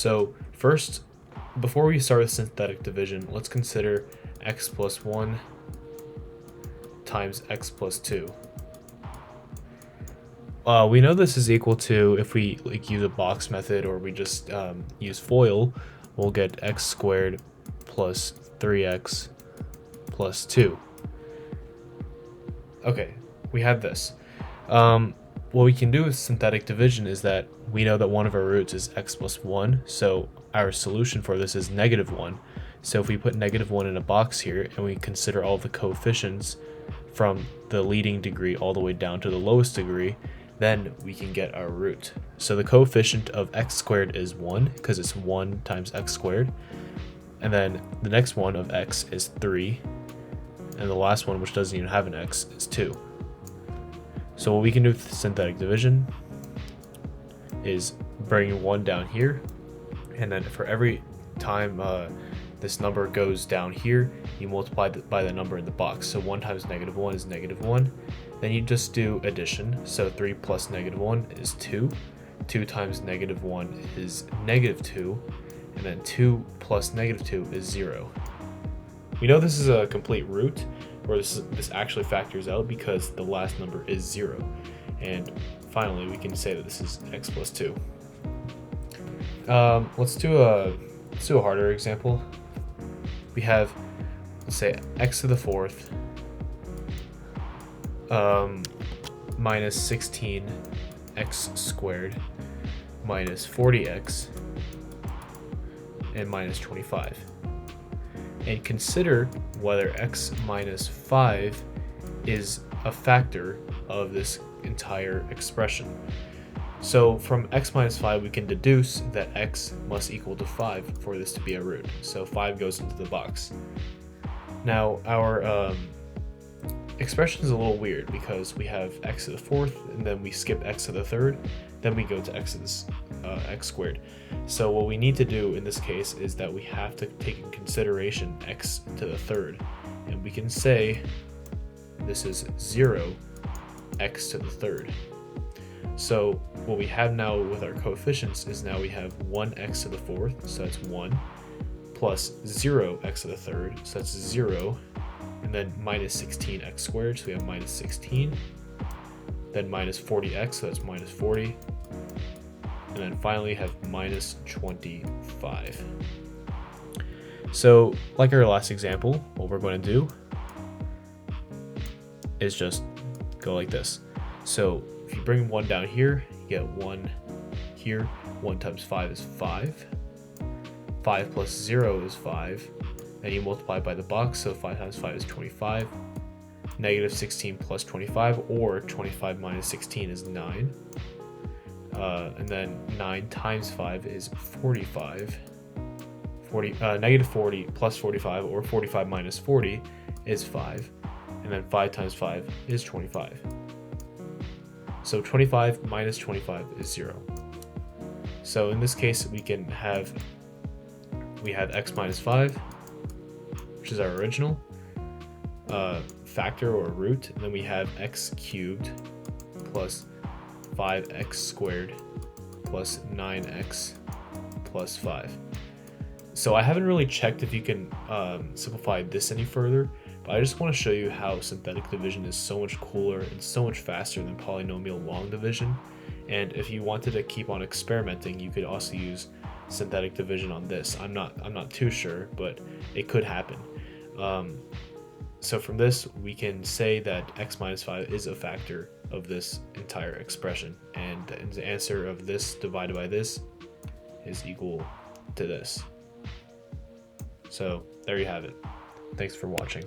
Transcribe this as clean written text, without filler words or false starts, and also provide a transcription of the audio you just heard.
So first, before we start with synthetic division, let's consider x plus 1 times x plus 2. We know this is equal to, if we use a box method or we just use FOIL, we'll get x squared plus 3x plus 2. Okay, we have this. What we can do with synthetic division is that we know that one of our roots is x plus 1, so our solution for this is -1. So if we put -1 in a box here and we consider all the coefficients from the leading degree all the way down to the lowest degree, then we can get our root. So the coefficient of x squared is 1 because it's 1 times x squared. And then the next one of x is 3. And the last one, which doesn't even have an x, is 2. So what we can do with synthetic division is bring 1 down here. And then for every time this number goes down here, you multiply by the number in the box. So 1 times -1 is -1. Then you just do addition. So 3 plus -1 is 2. 2 times -1 is -2. And then 2 plus -2 is 0. We know this is a complete root, or this actually factors out because the last number is 0. And finally, we can say that this is x plus 2. Let's do a harder example. We have, let's say, x to the 4th minus 16x squared minus 40x and minus 25. And consider whether x minus 5 is a factor of this entire expression. So from x minus 5, we can deduce that x must equal to 5 for this to be a root. So 5 goes into the box. Now our expression is a little weird because we have x to the 4th, and then we skip x to the 3rd, then we go to x squared. So what we need to do in this case is that we have to take in consideration x to the 3rd, and we can say this is 0 x to the 3rd. So what we have now with our coefficients is now we have 1x to the 4th, so that's 1, plus 0x to the 3rd, so that's 0, and then minus 16x squared, so we have minus 16, then minus 40x, so that's minus 40, and then finally have minus 25. So like our last example, what we're going to do is just go like this. So if you bring 1 down here, you get 1 here. 1 times 5 is 5. 5 plus 0 is 5. And you multiply by the box, so 5 times 5 is 25. Negative 16 plus 25, or 25 minus 16 is 9. And then 9 times 5 is 45. Negative 40 plus 45, or 45 minus 40 is 5. And then 5 times 5 is 25. So 25 minus 25 is 0. So in this case, we have x minus 5, which is our original factor or root, and then we have x cubed plus 5x squared plus 9x plus 5. So I haven't really checked if you can simplify this any further, but I just want to show you how synthetic division is so much cooler and so much faster than polynomial long division. And if you wanted to keep on experimenting, you could also use synthetic division on this. I'm not too sure, but it could happen. So from this, we can say that x minus 5 is a factor of this entire expression, and the answer of this divided by this is equal to this. So there you have it. Thanks for watching.